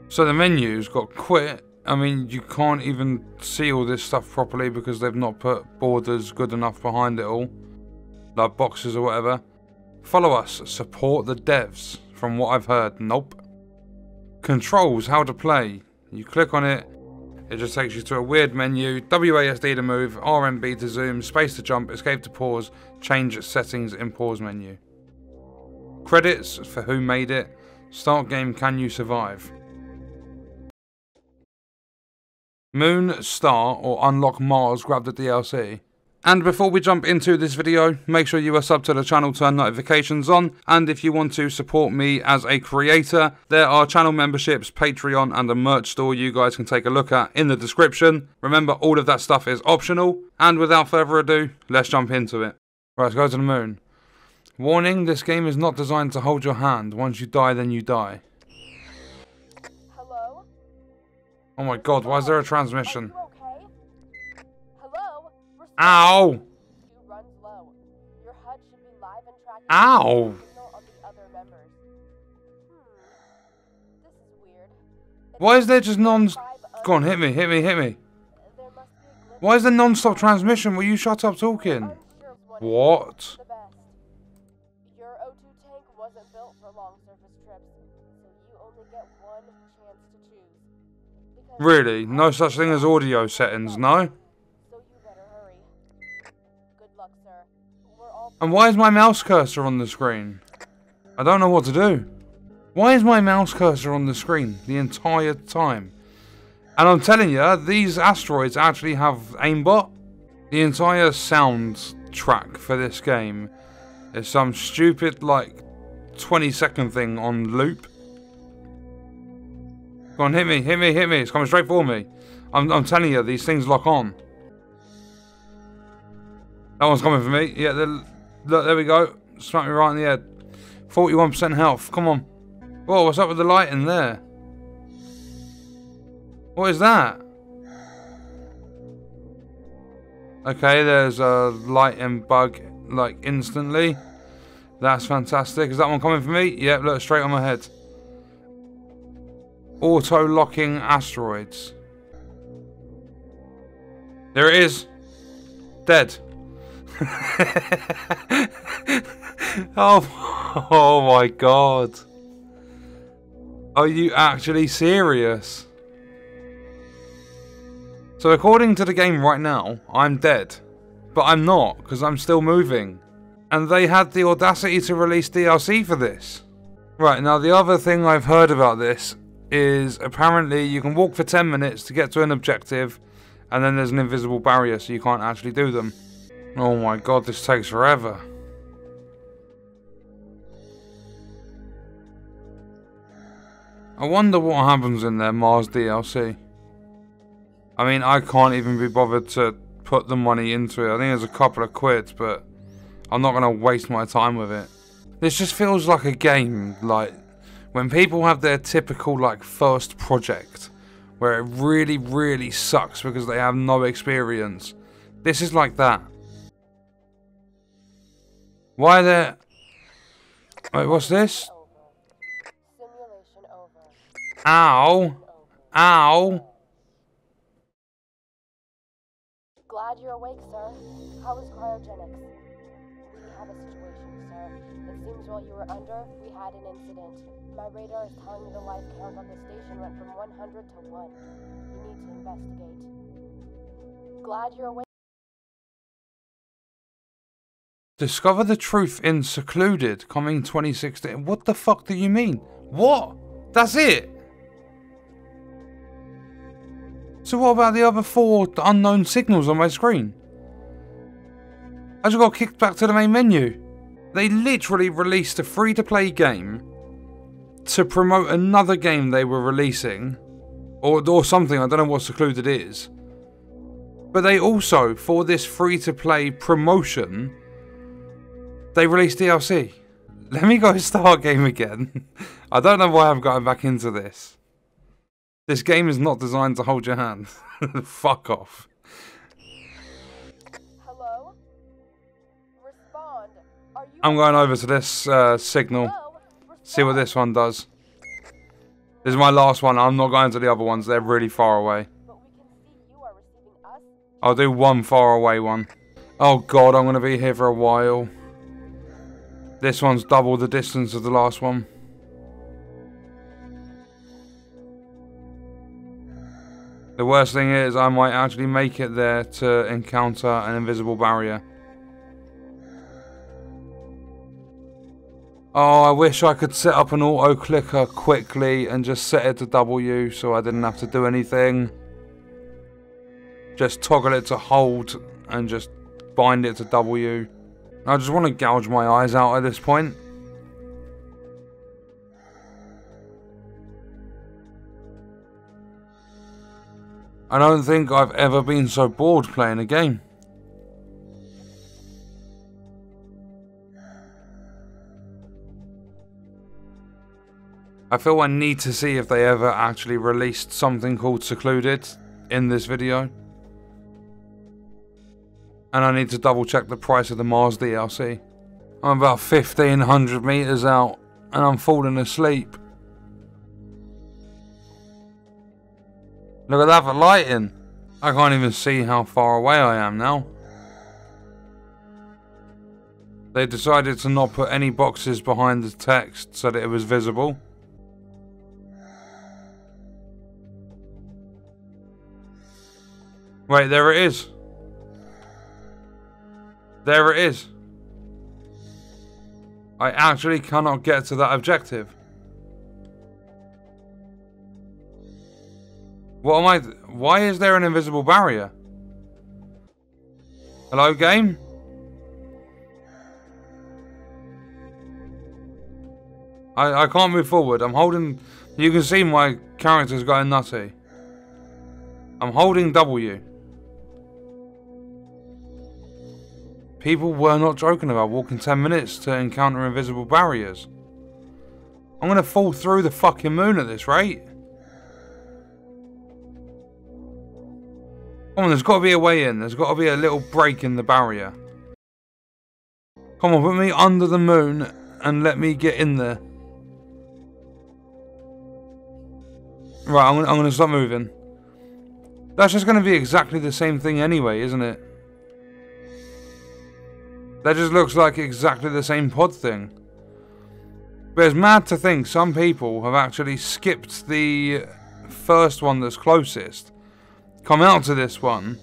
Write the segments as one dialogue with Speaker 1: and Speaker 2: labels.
Speaker 1: So the menu's got quit. I mean, you can't even see all this stuff properly because they've not put borders good enough behind it all. Like boxes or whatever. Follow us. Support the devs. From what I've heard. Nope. Controls. How to play. You click on it. It just takes you to a weird menu. WASD to move. RMB to zoom. Space to jump. Escape to pause. Change settings in pause menu. Credits for who made it. Start game. Can you survive? Moon, Star, or Unlock Mars, grab the DLC. And before we jump into this video, make sure you are subbed to the channel, turn notifications on, and if you want to support me as a creator, there are channel memberships, Patreon, and a merch store you guys can take a look at in the description. Remember, all of that stuff is optional, and without further ado, let's jump into it. Right, let's go to the moon. Warning, this game is not designed to hold your hand. Once you die, then you die. Oh my god, why is there a transmission?
Speaker 2: Okay? Hello?
Speaker 1: Ow!
Speaker 2: Your HUD should be live and tracking
Speaker 1: Ow!
Speaker 2: the signal of the other members. This is weird.
Speaker 1: Why is there just Go on, hit me, hit me, hit me.
Speaker 2: There must be a glitch.
Speaker 1: Why is there non-stop transmission? Will you shut up talking? What?
Speaker 2: The best. Your O2 tank wasn't built for long surface trips, so you only get one chance to choose.
Speaker 1: Really? No such thing as audio settings, no?
Speaker 2: So you better hurry. Good luck, sir. We're all
Speaker 1: And why is my mouse cursor on the screen? I don't know what to do. Why is my mouse cursor on the screen the entire time? And I'm telling you, these asteroids actually have aimbot. The entire sound track for this game is some stupid, like, 20-second thing on loop. Go on, hit me, hit me, hit me. It's coming straight for me. I'm telling you, these things lock on. That one's coming for me. Yeah, look, there we go. Smack me right in the head. 41% health. Come on. Whoa, what's up with the light in there? What is that? Okay, there's a lighting bug, like, instantly. That's fantastic. Is that one coming for me? Yeah, look, straight on my head. Auto-locking asteroids. There it is. Dead. Oh my god. Are you actually serious? So according to the game right now, I'm dead. But I'm not, because I'm still moving. And they had the audacity to release DLC for this. Right, now the other thing I've heard about this is apparently you can walk for 10 minutes to get to an objective, and then there's an invisible barrier so you can't actually do them. Oh my god, this takes forever. I wonder what happens in their Mars DLC. I mean, I can't even be bothered to put the money into it. I think there's a couple of quid, but I'm not going to waste my time with it. This just feels like a game, like, when people have their typical, like, first project, where it really, really sucks because they have no experience. This is like that. Why are there... Wait, what's this?
Speaker 2: simulation over.
Speaker 1: Ow! Ow!
Speaker 2: Glad you're awake, sir. How is cryogenics? We have a situation, sir. It seems while you were under, we had an incident. My radar is telling me the life count on the station went from 100 to 1. You need to investigate. Glad you're awake.
Speaker 1: Discover the truth in Secluded, coming 2016. What the fuck do you mean? What? That's it? So what about the other 4 unknown signals on my screen? I just got kicked back to the main menu. They literally released a free-to-play game to promote another game they were releasing. Or something, I don't know what Secluded is. But they also, for this free-to-play promotion, they released DLC. Let me go start game again. I don't know why I'm going back into this. This game is not designed to hold your hand. Fuck off.
Speaker 2: Hello? Respond. Are you
Speaker 1: I'm going over to this signal.
Speaker 2: Hello?
Speaker 1: See what this one does. This is my last one. I'm not going to the other ones. They're really far away.
Speaker 2: But we can see you are receiving us.
Speaker 1: I'll do one far away one. Oh god, I'm going to be here for a while. This one's double the distance of the last one. The worst thing is I might actually make it there to encounter an invisible barrier. Oh, I wish I could set up an auto clicker quickly and just set it to W so I didn't have to do anything. Just toggle it to hold and just bind it to W. I just want to gouge my eyes out at this point. I don't think I've ever been so bored playing a game. I feel I need to see if they ever actually released something called Secluded in this video. And I need to double check the price of the Mars DLC. I'm about 1,500 meters out and I'm falling asleep. Look at that for lighting. I can't even see how far away I am now. They decided to not put any boxes behind the text so that it was visible. Wait, there it is. There it is. I actually cannot get to that objective. What am I... Why is there an invisible barrier? Hello, game? I can't move forward. I'm holding... You can see my character's going nutty. I'm holding W. People were not joking about walking 10 minutes to encounter invisible barriers. I'm gonna fall through the fucking moon at this rate. Come on, there's got to be a way in. There's got to be a little break in the barrier. Come on, put me under the moon and let me get in there. Right, I'm gonna stop moving. That's just gonna be exactly the same thing anyway, isn't it? That just looks like exactly the same pod thing. But it's mad to think some people have actually skipped the first one that's closest, come out to this one,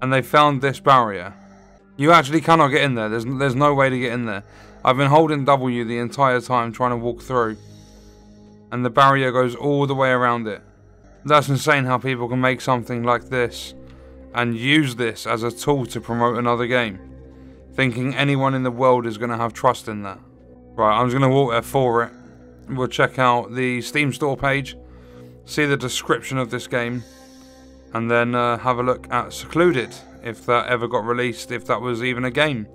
Speaker 1: and they found this barrier. You actually cannot get in there. There's no way to get in there. I've been holding W the entire time trying to walk through, and the barrier goes all the way around it. That's insane how people can make something like this and use this as a tool to promote another game, thinking anyone in the world is going to have trust in that. Right, I'm just going to walk there for it. We'll check out the Steam store page, see the description of this game, and then have a look at Secluded, if that ever got released, if that was even a game.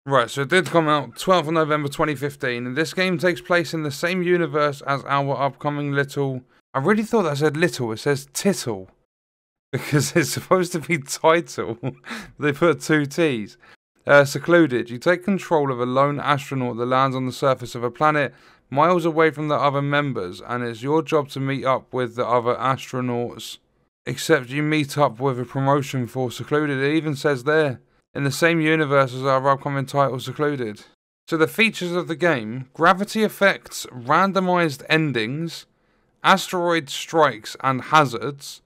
Speaker 1: Right, so it did come out 12th of November 2015, and this game takes place in the same universe as our upcoming little... I really thought that said little, it says tittle, because it's supposed to be title. They put 2 T's. Secluded. You take control of a lone astronaut that lands on the surface of a planet miles away from the other members, and it's your job to meet up with the other astronauts. Except you meet up with a promotion for Secluded. It even says there, in the same universe as our upcoming title, Secluded. So the features of the game: gravity effects, randomized endings, asteroid strikes and hazards,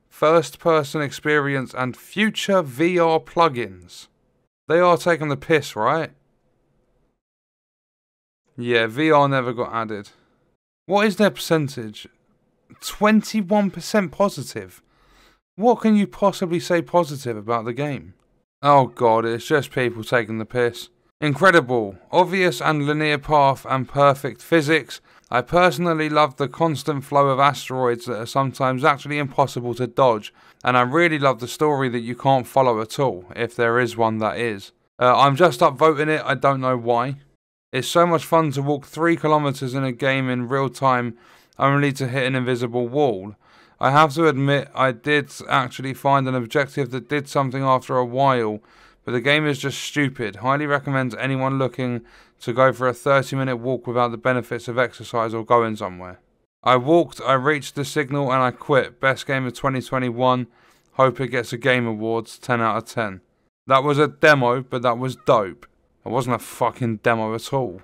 Speaker 1: first-person experience, and future VR plugins. They are taking the piss, right? Yeah, VR never got added. What is their percentage? 21% positive. What can you possibly say positive about the game? Oh god, it's just people taking the piss. Incredible, obvious and linear path and perfect physics. I personally love the constant flow of asteroids that are sometimes actually impossible to dodge, and I really love the story that you can't follow at all, if there is one that is. I'm just upvoting it, I don't know why. It's so much fun to walk 3 kilometers in a game in real time only to hit an invisible wall. I have to admit, I did actually find an objective that did something after a while, but the game is just stupid. Highly recommend to anyone looking to go for a 30-minute walk without the benefits of exercise or going somewhere. I walked, I reached the signal, and I quit. Best game of 2021. Hope it gets a Game Awards, 10 out of 10. That was a demo, but that was dope. It wasn't a fucking demo at all.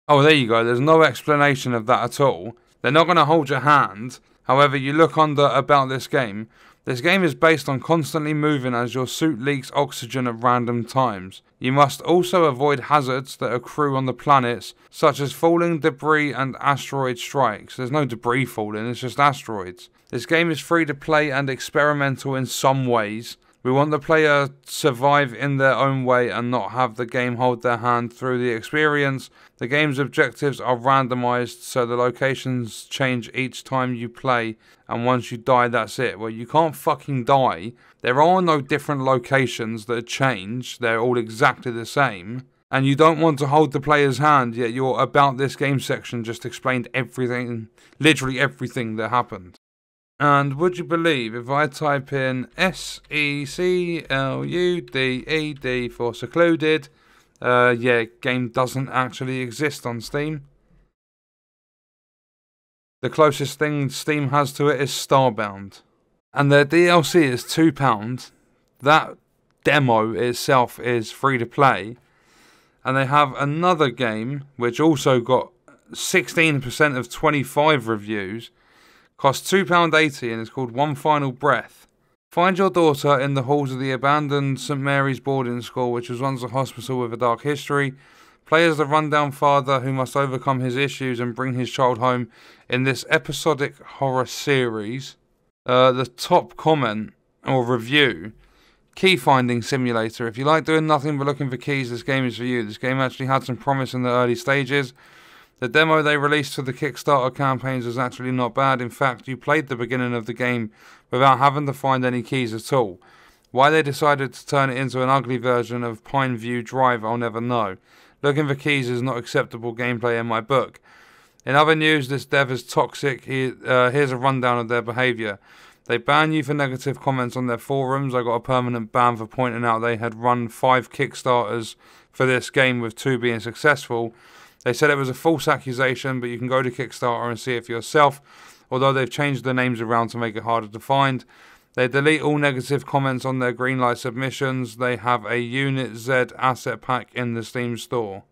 Speaker 1: Oh, there you go. There's no explanation of that at all. They're not going to hold your hand. However, you look under about this game. This game is based on constantly moving as your suit leaks oxygen at random times. You must also avoid hazards that accrue on the planets, such as falling debris and asteroid strikes. There's no debris falling, it's just asteroids. This game is free to play and experimental in some ways. We want the player to survive in their own way and not have the game hold their hand through the experience. The game's objectives are randomized, so the locations change each time you play, and once you die, that's it. Well, you can't fucking die. There are no different locations that change. They're all exactly the same. And you don't want to hold the player's hand, yet your About This Game section just explained everything, literally everything that happened. And would you believe if I type in SECLUDED for secluded, yeah, game doesn't actually exist on Steam. The closest thing Steam has to it is Starbound. And their DLC is £2. That demo itself is free to play. And they have another game, which also got 16% of 25 reviews. Costs £2.80 and it's called One Final Breath. Find your daughter in the halls of the abandoned St Mary's boarding school, which was once a hospital with a dark history. Play as the rundown father who must overcome his issues and bring his child home in this episodic horror series. The top comment or review, Key Finding Simulator. If you like doing nothing but looking for keys, this game is for you. This game actually had some promise in the early stages. The demo they released for the Kickstarter campaigns was actually not bad. In fact, you played the beginning of the game without having to find any keys at all. Why they decided to turn it into an ugly version of Pineview Drive, I'll never know. Looking for keys is not acceptable gameplay in my book. In other news, this dev is toxic. Here's a rundown of their behaviour. They ban you for negative comments on their forums. I got a permanent ban for pointing out they had run 5 Kickstarters for this game with 2 being successful. They said it was a false accusation, but you can go to Kickstarter and see it for yourself, although they've changed the names around to make it harder to find. They delete all negative comments on their greenlight submissions. They have a Unit Z asset pack in the Steam store.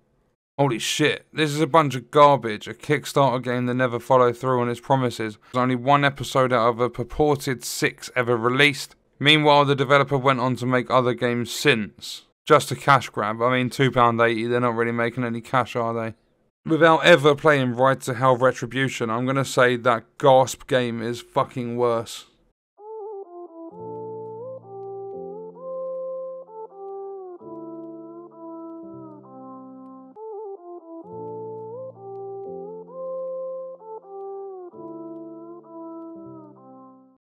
Speaker 1: Holy shit, this is a bunch of garbage, a Kickstarter game that never followed through on its promises. There's only 1 episode out of a purported 6 ever released. Meanwhile, the developer went on to make other games since. Just a cash grab. I mean, £2.80, they're not really making any cash, are they? Without ever playing Right to Hell Retribution, I'm going to say that GASP game is fucking worse.